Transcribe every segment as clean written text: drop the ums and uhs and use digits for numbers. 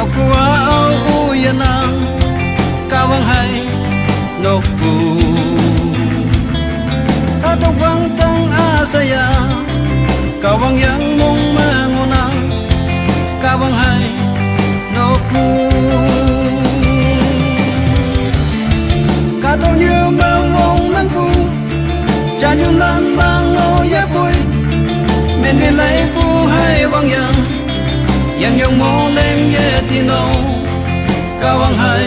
kuwa au yana kawang hai nokku atau bang tang asaya kawang yang mong manguna kawang hai nokku kato như mong mong nang ku cha như lan bang no ya bui men vi lai bu hai bang yang yong mo lem ye ti no kawang hai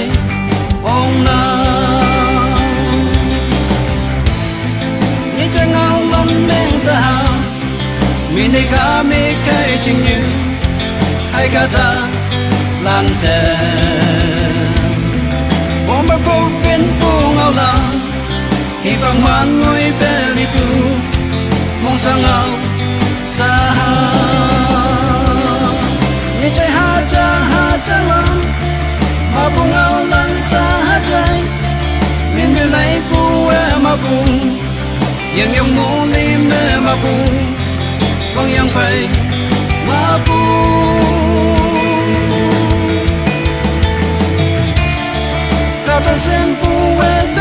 ong na ni chai ngao lon men sa mi ne ka me kai ching như hai ka ta lan te bom ba ko ken pu ngao la hi bang man ngoi be li pu mong sang ngao sa ni chai ha cha lan ma pu ngao lan sa ha chai min mi lai pu e ma pu yang yong mo ni me ma pu bang yang pai ma pu ta sen pu e